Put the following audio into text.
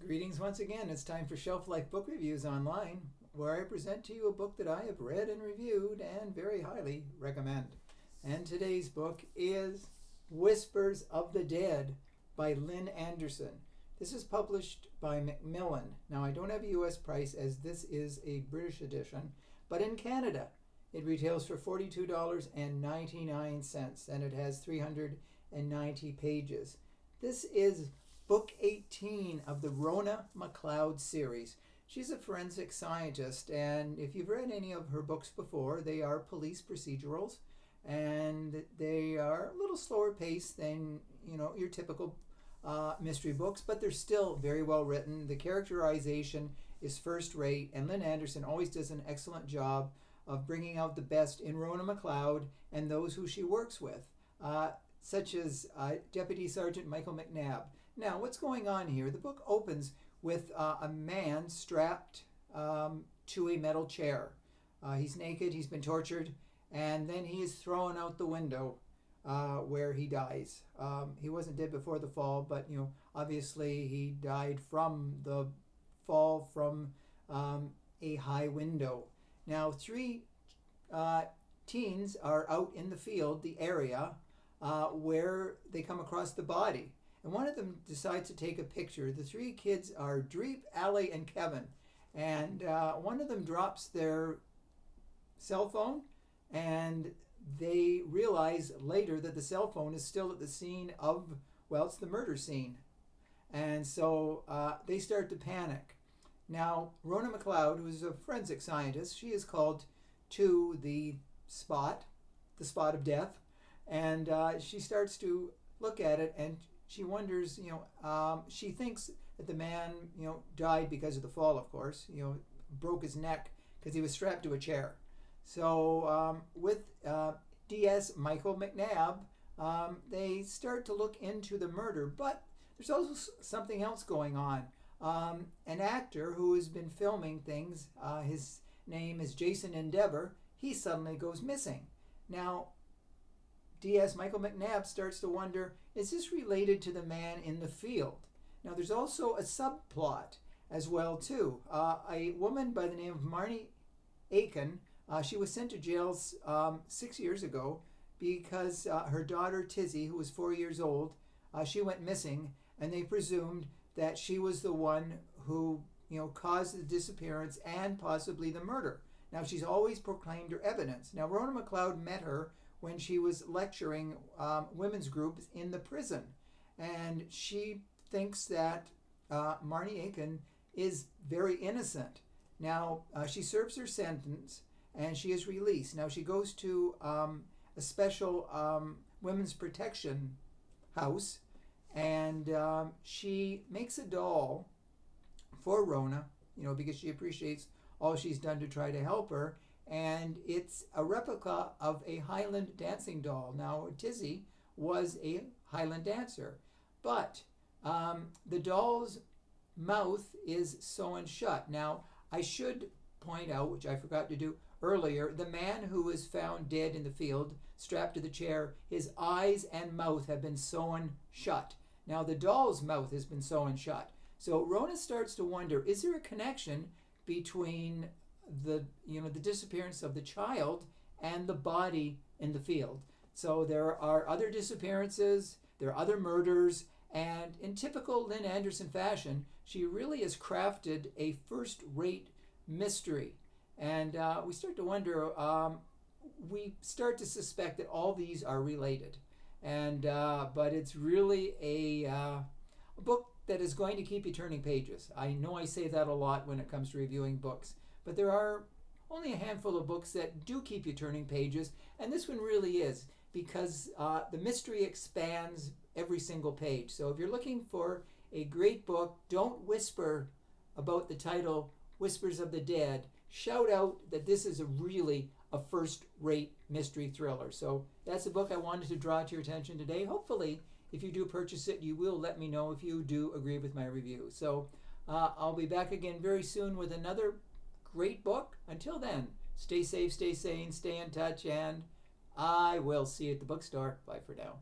Greetings once again. It's time for Shelf Life Book Reviews Online, where I present to you a book that I have read and reviewed and very highly recommend. And today's book is Whispers of the Dead by Lin Anderson. This is published by Macmillan. Now, I don't have a US price as this is a British edition, but in Canada it retails for $42.99 and it has 390 pages. This is Book 18 of the Rhona MacLeod series. She's a forensic scientist, and if you've read any of her books before, they are police procedurals, and they are a little slower paced than your typical mystery books, but they're still very well written. The characterization is first rate, and Lin Anderson always does an excellent job of bringing out the best in Rhona MacLeod and those who she works with, such as Deputy Sergeant Michael McNabb. Now, what's going on here? The book opens with a man strapped to a metal chair. He's naked, he's been tortured, and then he is thrown out the window where he dies. He wasn't dead before the fall, but obviously he died from the fall from a high window. Now, three teens are out in the field, the area, where they come across the body. And one of them decides to take a picture. The three kids are Dreep, Allie, and Kevin. And one of them drops their cell phone, and they realize later that the cell phone is still at the scene of, it's the murder scene. And so they start to panic. Now, Rhona MacLeod, who is a forensic scientist, she is called to the spot of death, and she starts to look at it, and she wonders, she thinks that the man, died because of the fall, of course, broke his neck because he was strapped to a chair. So with DS Michael McNabb, they start to look into the murder, but there's also something else going on. An actor who has been filming things, his name is Jason Endeavor, he suddenly goes missing. Now, DS Michael McNabb starts to wonder, is this related to the man in the field? Now, there's also a subplot as well, too. A woman by the name of Marnie Aiken, she was sent to jail 6 years ago because her daughter Tizzy, who was 4 years old, she went missing, and they presumed that she was the one who caused the disappearance and possibly the murder. Now, she's always proclaimed her evidence. Now, Rhona MacLeod met her when she was lecturing women's groups in the prison. And she thinks that Marnie Aiken is very innocent. Now, she serves her sentence and she is released. Now, she goes to a special women's protection house, and she makes a doll for Rhona, because she appreciates all she's done to try to help her. And it's a replica of a Highland dancing doll. Now, Tizzy was a Highland dancer, but the doll's mouth is sewn shut. Now, I should point out, which I forgot to do earlier, the man who was found dead in the field, strapped to the chair, his eyes and mouth have been sewn shut. Now, the doll's mouth has been sewn shut. So Rhona starts to wonder, is there a connection between the disappearance of the child and the body in the field? So there are other disappearances, there are other murders, and in typical Lin Anderson fashion, she really has crafted a first-rate mystery. And we start to wonder, we start to suspect that all these are related. And but it's really a book that is going to keep you turning pages. I know I say that a lot when it comes to reviewing books, but there are only a handful of books that do keep you turning pages, and this one really is, because the mystery expands every single page. So if you're looking for a great book, don't whisper about the title, Whispers of the Dead. Shout out that this is really a first-rate mystery thriller. So that's a book I wanted to draw to your attention today. Hopefully, if you do purchase it, you will let me know if you do agree with my review. So I'll be back again very soon with another great book. Until then, stay safe, stay sane, stay in touch, and I will see you at the bookstore. Bye for now.